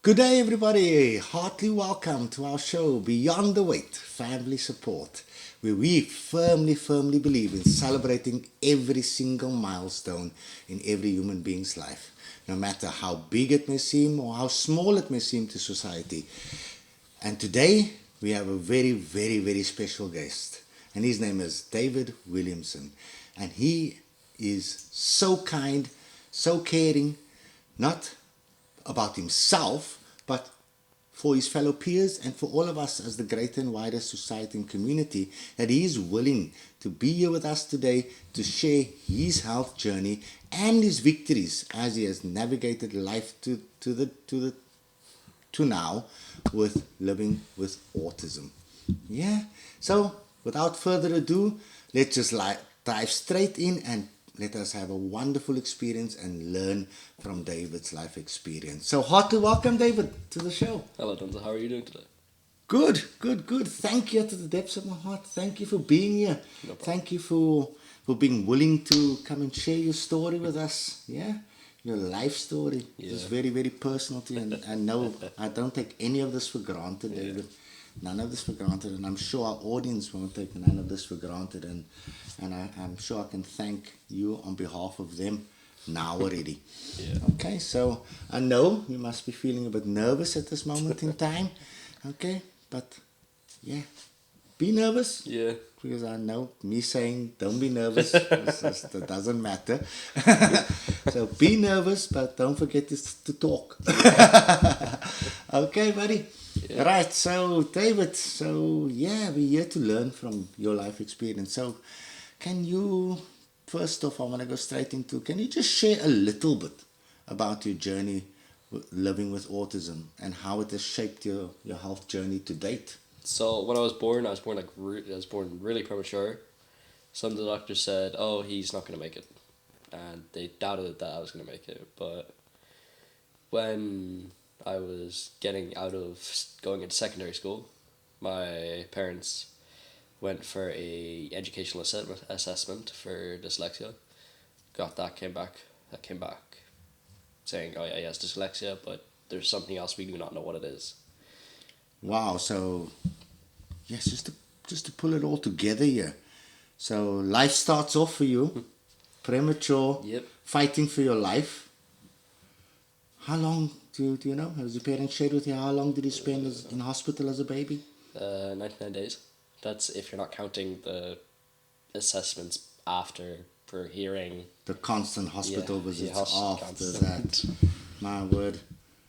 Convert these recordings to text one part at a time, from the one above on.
Good day, everybody. Heartily welcome to our show, Beyond the Weight Family Support, where we firmly believe in celebrating every single milestone in every human being's life, no matter how big it may seem or how small it may seem to society. And today, we have a very special guest, and his name is David Williamson. And he is so kind, so caring, not about himself, but for his fellow peers and for all of us as the greater and wider society and community, that he is willing to be here with us today to share his health journey and his victories as he has navigated life to now with living with autism. Yeah. So without further ado, let's just dive straight in and let us have a wonderful experience and learn from David's life experience. So heartily welcome, David, to the show. Hello, Dunza. How are you doing today? Good. Thank you to the depths of my heart. Thank you for being here. No problem. Thank you for being willing to come and share your story with us. Yeah. Your life story is very personal to you. And no, I don't take any of this for granted, David. None of this for granted, and I'm sure our audience won't take none of this for granted, and I'm sure I can thank you on behalf of them now already. Okay, so I know you must be feeling a bit nervous at this moment in time. Okay, but yeah, be nervous. Yeah. Because I know me saying don't be nervous, it doesn't matter. So be nervous, but don't forget to talk. Okay, buddy. Yeah. Right, so David, we're here to learn from your life experience. So can you, first off, I want to go straight into, can you just share a little bit about your journey living with autism and how it has shaped your health journey to date? So when I was born really premature. Some of the doctors said, "Oh, he's not going to make it," and they doubted that I was going to make it. But when I was getting out of going into secondary school, my parents went for a educational assessment for dyslexia. Came back saying, "Oh yeah, he has dyslexia, but there's something else we do not know what it is." Wow, so yes, just to pull it all together here. So life starts off for you, premature, Yep. fighting for your life. How long do you know? Has your parents shared with you how long did you spend in hospital as a baby? 99 days. That's if you're not counting the assessments after for hearing. The constant hospital visits after constant. that. My word.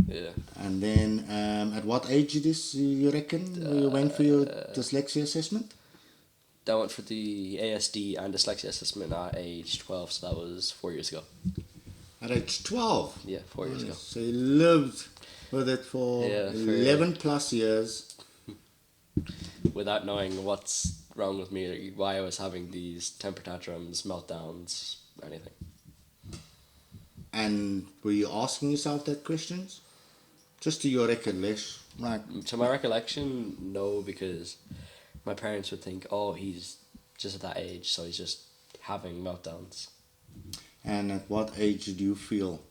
Yeah. And then at what age you reckon you went for your dyslexia assessment? That went for the ASD and dyslexia assessment at age 12, so that was 4 years ago. At age 12? Yeah, 4 years ago. So you lived with it for 11 plus years. Without knowing what's wrong with me, or why I was having these temper tantrums, meltdowns, anything. And were you asking yourself that questions? Just to your recollection, right? To my recollection, no, because my parents would think, "Oh, he's just at that age, so he's just having meltdowns." And at what age did you feel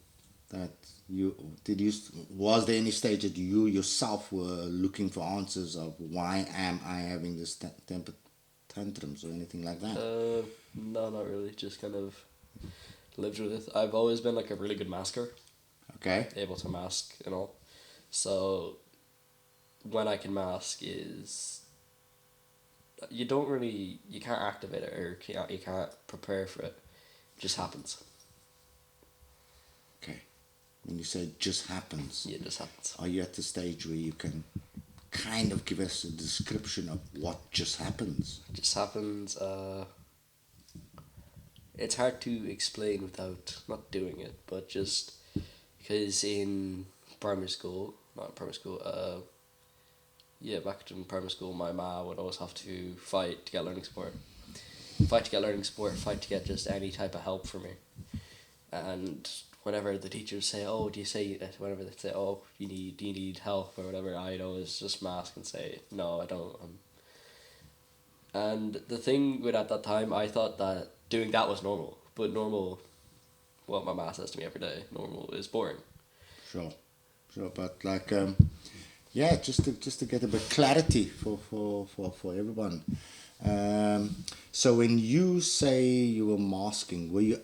that was there any stage that you yourself were looking for answers of why am I having this temper tantrums or anything like that? No, not really. Just kind of lived with it. I've always been like a really good masker. Okay. Able to mask and all. So when I can mask is you can't activate it or you can't prepare for it. It just happens. Okay. When you say it just happens. Yeah, it just happens. Are you at the stage where you can kind of give us a description of what just happens? It just happens. It's hard to explain without not doing it, but just because in primary school, back in primary school, my ma would always have to fight to get learning support. Fight to get just any type of help for me. And whenever the teachers say, "Oh, do you say that?" Whenever they say, "Oh, do you need help or whatever," I'd always just mask and say, "No, I don't." And the thing with at that time, I thought that doing that was normal, but normal, what my ma says to me every day, normal is boring. Sure. So, but like, yeah, just to get a bit clarity for everyone. So when you say you were masking, were you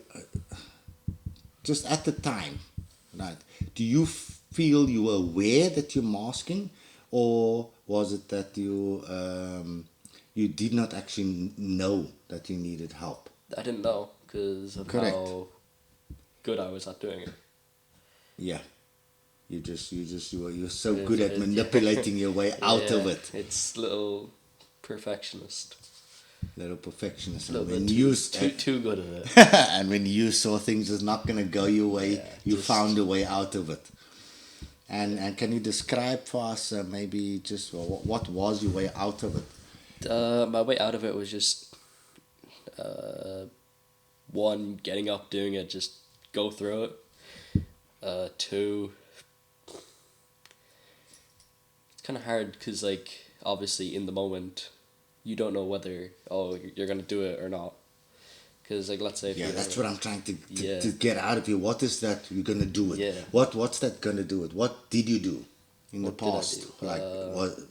just at the time, right? Do you feel you were aware that you're masking, or was it that you did not actually know that you needed help? I didn't know because of Correct. how good I was at doing it. Yeah. You're so good at Yeah. manipulating your way out of Yeah, it. it's little perfectionist. Little perfectionist. A little And when bit you too good at it. and when you saw things is not gonna go your way, Yeah, you just- found a way out of it. And can you describe for us maybe just what was your way out of it? My way out of it was just one, getting up, doing it, just go through it. Two, it's kind of hard because, like, obviously in the moment, you don't know whether you're gonna do it or not. Because, like, let's say if Yeah, you're that's what I'm trying to Yeah. to get out of you. What is that you're gonna do it? Yeah. What's that gonna do it? What did you do in What the did I past? do? Like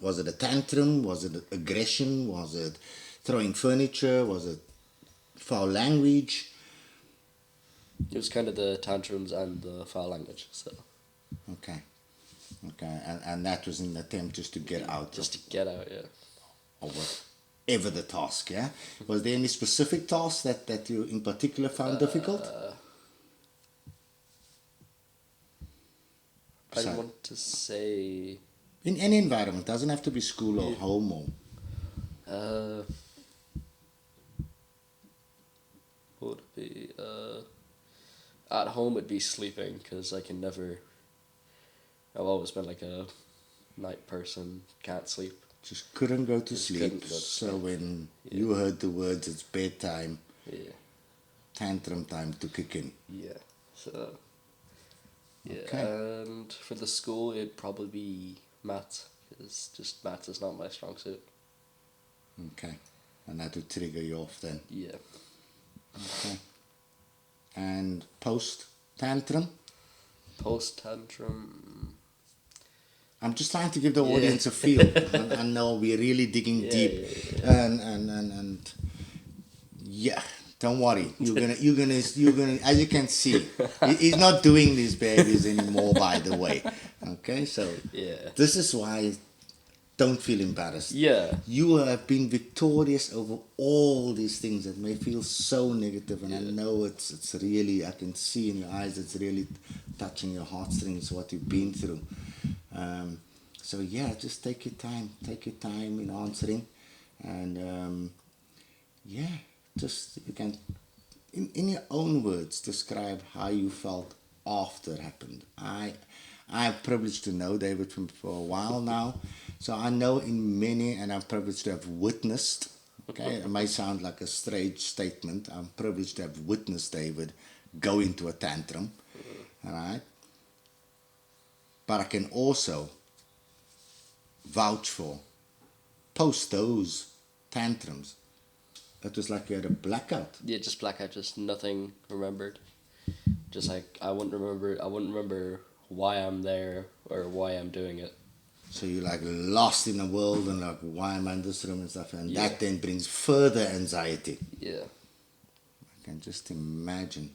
was it a tantrum? Was it aggression? Was it throwing furniture? Was it foul language? It was kind of the tantrums and the foul language. So Okay. Okay. And that was an attempt just to get out just to get out, yeah. of whatever the task, yeah? Was there any specific task that you in particular found difficult? I So- want to say, In any environment, doesn't have to be school or home or what would it be? At home it'd be sleeping because I can never. I've always been like a night person, can't sleep. just couldn't go to Just sleep. couldn't go to So sleep. when you heard the words, it's bedtime, Yeah, tantrum time to kick in. yeah. So yeah, Okay. and for the school it'd probably be maths because just maths is not my strong suit. Okay. And that would trigger you off then. Yeah. Okay. And post tantrum? Post tantrum. I'm just trying to give the Yeah. audience a feel. I know we're really digging Yeah, deep. yeah, And yeah, don't worry. You're gonna as you can see, he's not doing these babies anymore, by the way. Okay, so Yeah. this is why don't feel embarrassed. Yeah. You have been victorious over all these things that may feel so negative, and I know it's really, I can see in your eyes, it's really touching your heartstrings what you've been through. So yeah, just take your time in answering, and yeah, just you can in your own words describe how you felt after it happened. I'm privileged to know David for a while now, so I know in many, and I'm privileged to have witnessed. Okay, it may sound like a strange statement. I'm privileged to have witnessed David go into a tantrum, all right. But I can also vouch for post those tantrums. It was like you had a blackout. Yeah, just blackout, just nothing remembered. Just like I wouldn't remember why I'm there or why I'm doing it. So you're like lost in the world and like, why am I in this room and stuff, and Yeah. that then brings further anxiety. Yeah. I can just imagine.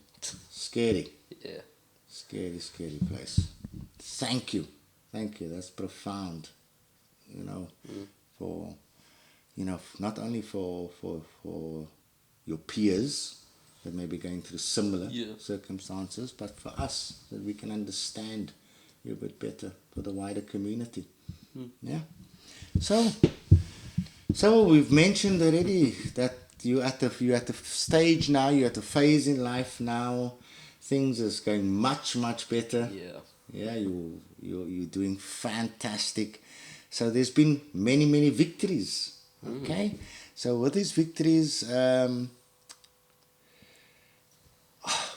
Scary, Yeah. scary place. Thank you. That's profound. For not only for your peers that may be going through similar Yeah. circumstances, but for us, that we can understand you a bit better for the wider community. Yeah. So we've mentioned already that you're at the stage now, you're at the phase in life now, things is going much better. Yeah. Yeah, you're doing fantastic. So there's been many victories. Okay, so with these victories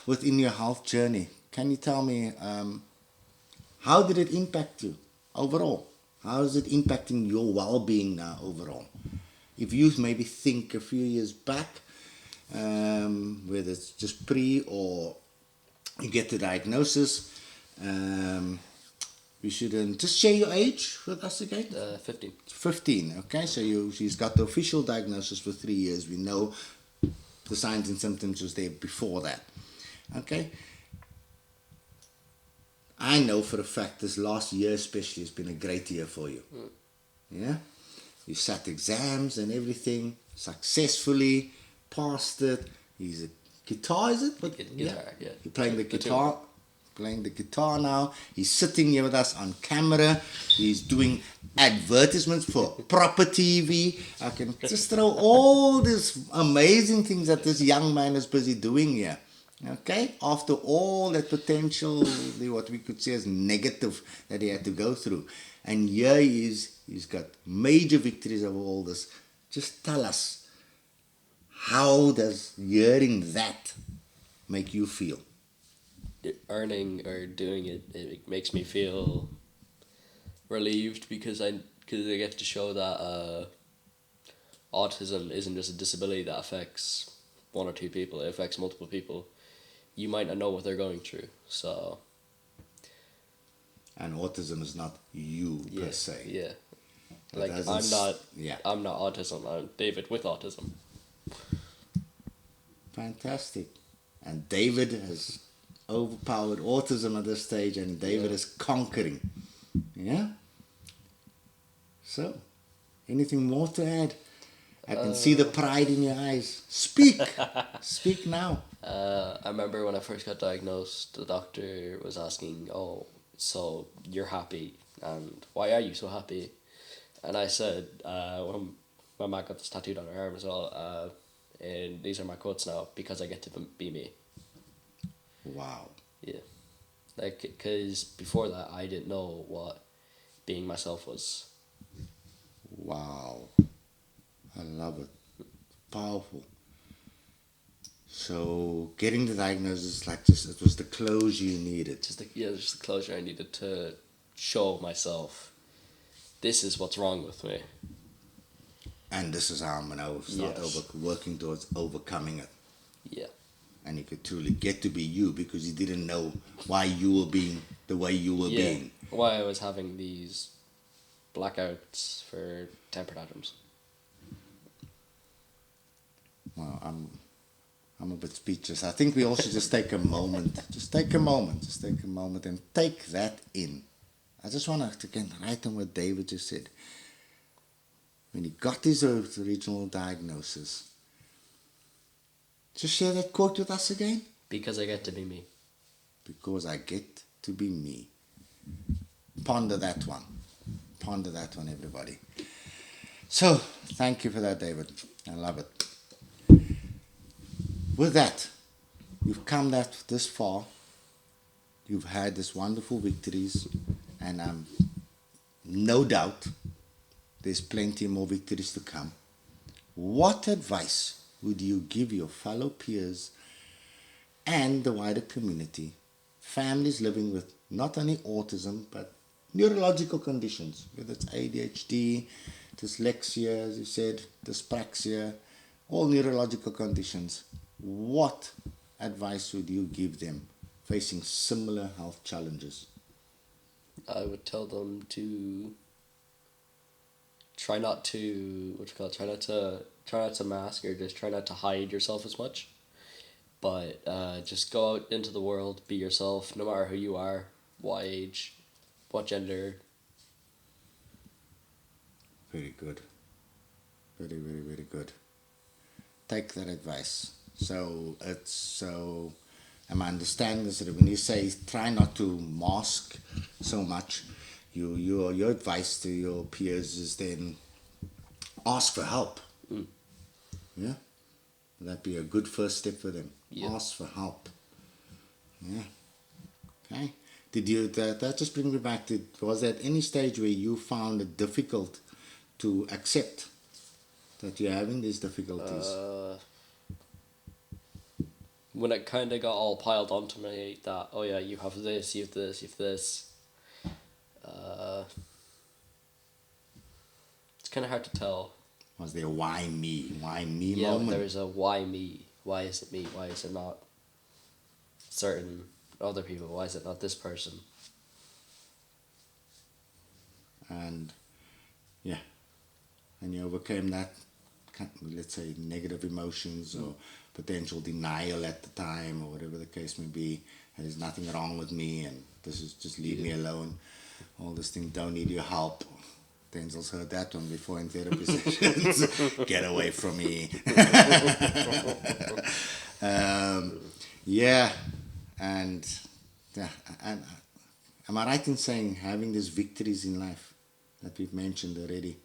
within your health journey, can you tell me how did it impact you overall? How is it impacting your well-being now overall? If you maybe think a few years back, whether it's just pre or you get the diagnosis, we shouldn't just share your age with us again. 15. 15. Okay, so she's got the official diagnosis for 3 years. We know the signs and symptoms was there before that. Okay. I know for a fact this last year especially has been a great year for you. Yeah? You sat exams and everything successfully, passed it. He's a guitar, is it? What, Guitar, yeah. You're playing the The two. guitar. Playing the guitar now. He's sitting here with us on camera. He's doing advertisements for proper TV. I can just throw all these amazing things that this young man is busy doing here. Okay? After all that potential, what we could say as negative that he had to go through. And here he is. He's got major victories over all this. Just tell us, how does hearing that make you feel? Earning or doing it makes me feel relieved because I get to show that autism isn't just a disability that affects one or two people. It affects multiple people. You might not know what they're going through. So. And autism is not you per se. Yeah. It Like doesn't I'm not autism. I'm David with autism. Fantastic. And David has overpowered autism at this stage, and David is conquering. Yeah? So, anything more to add? I can see the pride in your eyes. Speak! Speak now. I remember when I first got diagnosed, the doctor was asking, "Oh, so you're happy, and why are you so happy?" And I said, when my mom got this tattooed on her arm as well, and these are my quotes now, because I get to be me. Wow. Yeah. Like, because before that, I didn't know what being myself was. Wow. I love it. Powerful. So, getting the diagnosis, like just, it was the closure you needed. Just the closure I needed to show myself, this is what's wrong with me. And this is how I'm going to start working towards overcoming it. Yeah. And you could truly get to be you because you didn't know why you were being the way you were being. Why I was having these blackouts for temper tantrums. Well, I'm a bit speechless. I think we all should just take a moment. Just take a moment and take that in. I just want to get right on what David just said. When he got his original diagnosis, just share that quote with us again. Because I get to be me. Because I get to be me. Ponder that one. Ponder that one, everybody. So, thank you for that, David. I love it. With that, you've come this far. You've had this wonderful victories, and no doubt there's plenty more victories to come. What advice would you give your fellow peers and the wider community, families living with not only autism but neurological conditions, whether it's ADHD, dyslexia, as you said, dyspraxia, all neurological conditions? What advice would you give them facing similar health challenges? I would tell them to try not to mask or just try not to hide yourself as much. But just go out into the world, be yourself, no matter who you are, what age, what gender. Very good. Very, very, very good. Take that advice. So am I understanding this? When you say try not to mask so much, your advice to your peers is then ask for help. Yeah? Would that be a good first step for them? Yeah. Ask for help. Yeah. Okay. Did you that just brings me back to, was there at any stage where you found it difficult to accept that you're having these difficulties? When it kind of got all piled onto me that, oh yeah, you have this, you have this, you have this. It's kind of hard to tell. Was there a why me Yeah, moment? there was a why me? Why is it me? Why is it not certain other people? Why is it not this person? and yeah, and you overcame that, let's say, negative emotions or potential denial at the time or whatever the case may be. And there's nothing wrong with me, and this is just leave me alone. All this thing, don't need your help. Denzel's heard that one before in therapy sessions. Get away from me. Yeah, and yeah, and am I right in saying having these victories in life that we've mentioned already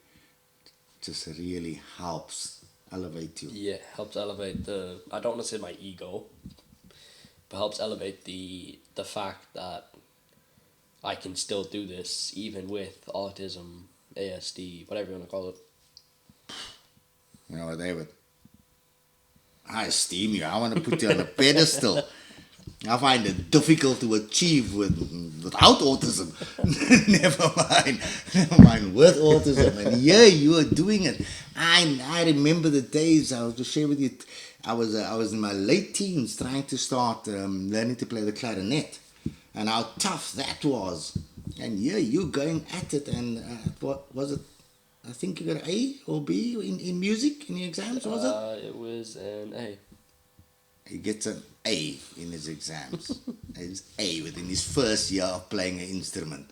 just really helps elevate you? Yeah, helps elevate the, I don't want to say my ego, but helps elevate the fact that I can still do this even with autism, ASD, whatever you want to call it. You know what, David? I esteem you. I want to put you on a pedestal. I find it difficult to achieve without autism. Never mind with autism. And yeah, you are doing it. I remember the days. I was to share with you. I was in my late teens trying to start learning to play the clarinet, and how tough that was. And yeah, you going at it. And what was it? I think you got an A or B in music in your exams. Was it? It was an A. He gets an A in his exams. His A within his first year of playing an instrument.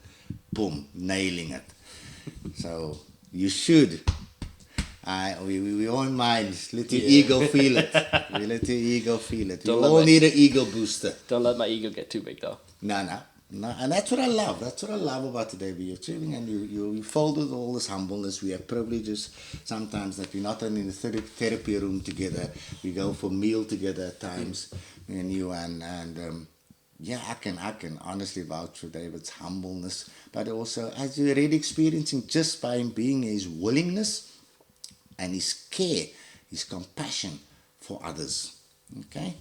Boom, nailing it. So you should. We all mind. Let your ego feel it. We let your ego feel it. We all need an ego booster. Don't let my ego get too big though. No. And that's what I love. That's what I love about today. We're achieving, and you fold with all this humbleness. We have privileges sometimes that we're not only in the therapy room together. We go for meal together at times, me and you, and yeah, I can honestly vouch for David's humbleness, but also as you're already experiencing just by him being, his willingness and his care, his compassion for others. Okay,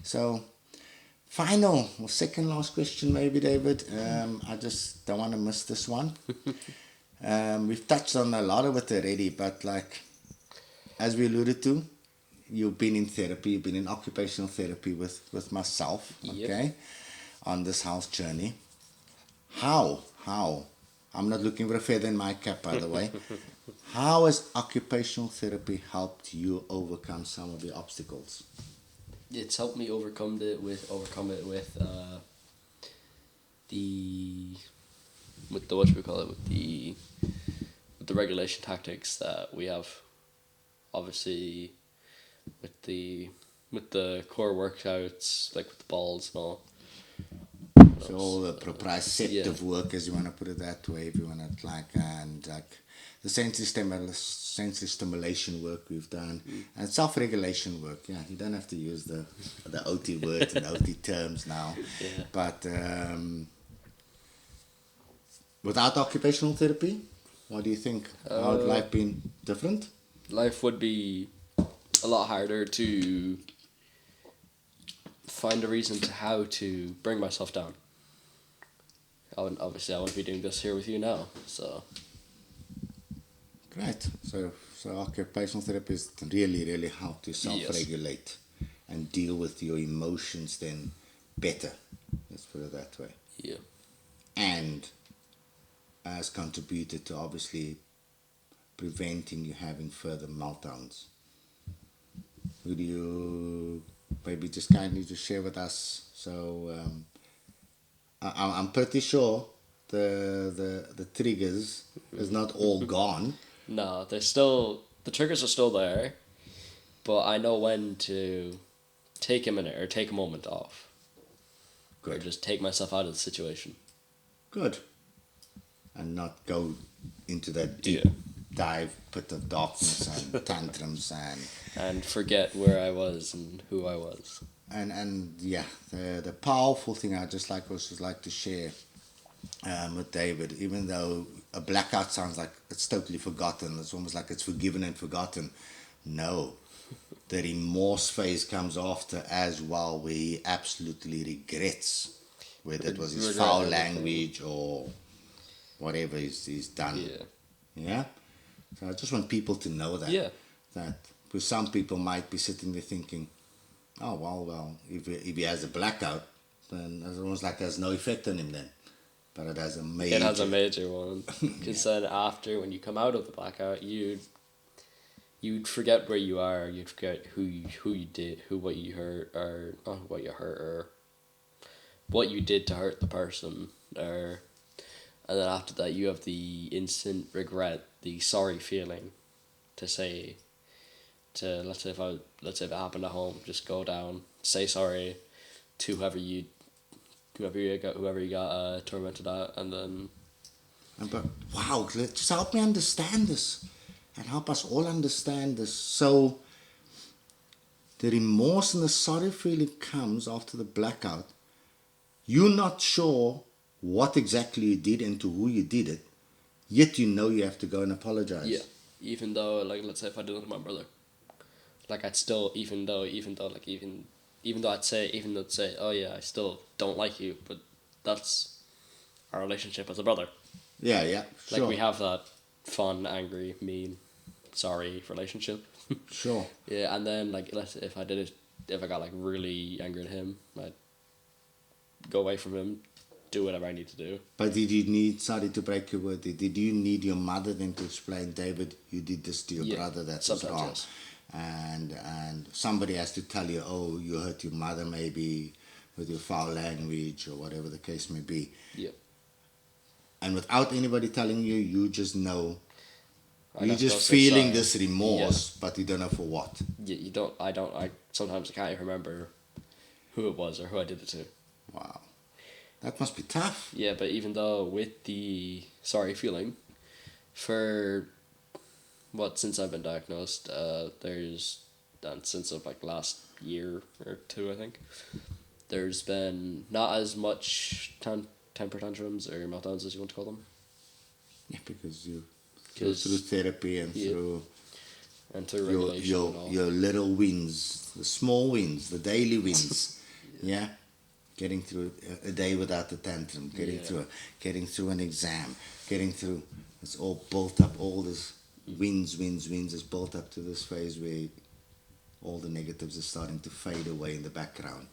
so. Final or second last question, maybe, David. I just don't want to miss this one. We've touched on a lot of it already, but like, as we alluded to, you've been in therapy, you've been in occupational therapy with myself, okay, Yep. on this health journey. How? I'm not looking for a feather in my cap, by the way. How has occupational therapy helped you overcome some of the obstacles? It's helped me overcome it with the what should we call it, with the regulation tactics that we have, obviously with the core workouts, like with the balls and all. So all the proprioceptive work, as you want to put it that way, if you want to and the sensory stimulation work we've done, and self-regulation work. Yeah, you don't have to use the OT words and OT terms now. Yeah. But without occupational therapy, what do you think? How would life been different? Life would be a lot harder to find a reason to how to bring myself down. Obviously, I wouldn't be doing this here with you now, so. Great. So occupational therapists really help you self-regulate and deal with your emotions then better. Let's put it that way. Yeah. And has contributed to obviously preventing you having further meltdowns. Would you maybe just kindly just share with us? So I'm pretty sure the triggers is not all gone. No, the triggers are still there, but I know when to take a minute or take a moment off. Good. Or just take myself out of the situation. Good. And not go into that deep dive pit of darkness and tantrums and forget where I was and who I was. And yeah, the powerful thing I just like to share with David, even though a blackout sounds like it's totally forgotten, it's almost like it's forgiven and forgotten. No, the remorse phase comes after as well, where he absolutely regrets whether it was his foul language or whatever he's done. Yeah. So I just want people to know that. Yeah. That because some people might be sitting there thinking, oh well, if he has a blackout, then it's almost like there's no effect on him then. but it has a It has a major. major one. Because then after, when you come out of the blackout, you'd forget where you are. You'd forget who you did, what you hurt, or not what you hurt, or what you did to hurt the person, or and then after that you have the instant regret, the sorry feeling, to say to let's say if it happened at home, just go down, say sorry to whoever you got tormented at, and then But wow, just help me understand this and help us all understand this. So the remorse and the sorry feeling comes after the blackout. You're not sure what exactly you did and to who you did it, yet you know you have to go and apologize. yeah, even though, like, let's say if I did it to my brother, like, I'd still, even though I'd say, oh yeah, I still don't like you, but that's our relationship as a brother. Yeah, sure. Like, we have that fun, angry, mean, sorry relationship. Sure. Yeah, and then, like, if I got like really angry at him, I'd go away from him, do whatever I need to do. But did you need, sorry to break your word, did you need your mother then to explain, David, you did this to your brother, that's wrong? Yes. And somebody has to tell you, oh, you hurt your mother maybe with your foul language or whatever the case may be. Yeah. And without anybody telling you, you just know. I You're got to just go say feeling sorry. this remorse, but you don't know for what. Yeah, I sometimes I can't even remember who it was or who I did it to. Wow. That must be tough. Yeah, but even though with the sorry feeling, for since I've been diagnosed, since of like last year or two, I think, there's been not as much temper tantrums or meltdowns, as you want to call them. Yeah, because you go through therapy and through regulation and all. your little wins, the small wins, the daily wins. Yeah. Getting through a day without a tantrum, getting through an exam, getting through, it's all built up, all this wins is built up to this phase where all the negatives are starting to fade away in the background.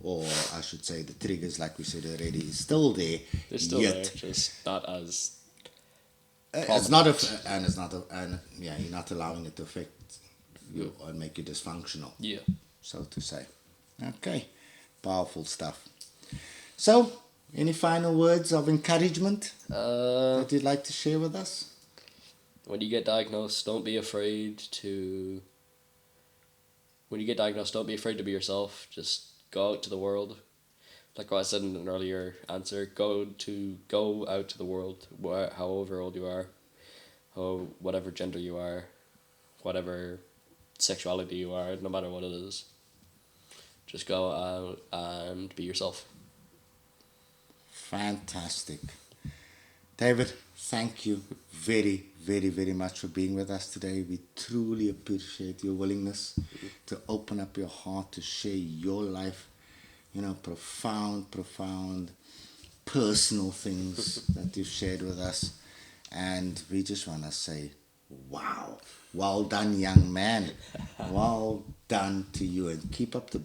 Or I should say the triggers, like we said already, is still there. They're still there, just not as it's not you're not allowing it to affect you or make you dysfunctional. Yeah. So to say. Okay. Powerful stuff. So, any final words of encouragement that you'd like to share with us? When you get diagnosed, don't be afraid to be yourself. Just go out to the world. Like what I said in an earlier answer, go out to the world, however old you are, whatever gender you are, whatever sexuality you are, no matter what it is. Just go out and be yourself. Fantastic. David, thank you very, very, very much for being with us today. We truly appreciate your willingness to open up your heart, to share your life, profound, personal things that you've shared with us. And we just want to say, wow, well done, young man. Well done to you. And keep up the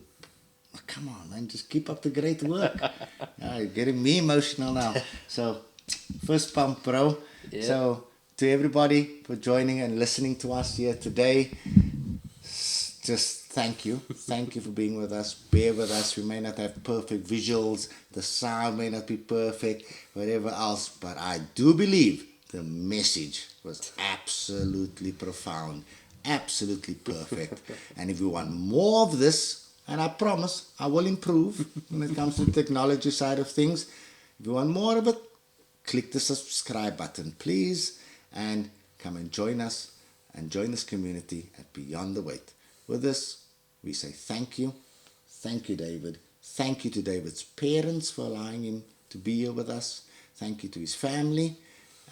come on, man, just keep up the great work. You're getting me emotional now. So, first pump, bro. Yeah. So, to everybody for joining and listening to us here today, just thank you. Thank you for being with us. Bear with us. We may not have perfect visuals. The sound may not be perfect, whatever else. But I do believe the message was absolutely profound, absolutely perfect. And if you want more of this, and I promise I will improve when it comes to the technology side of things. If you want more of it, click the subscribe button, please, and come and join us and join this community at Beyond the Wait. With this, we say thank you. Thank you, David. Thank you to David's parents for allowing him to be here with us. Thank you to his family.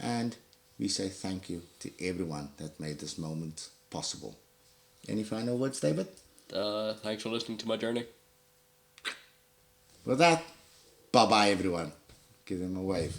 And we say thank you to everyone that made this moment possible. Any final words, David? Thanks for listening to my journey. With that, bye-bye, everyone. Give them a wave.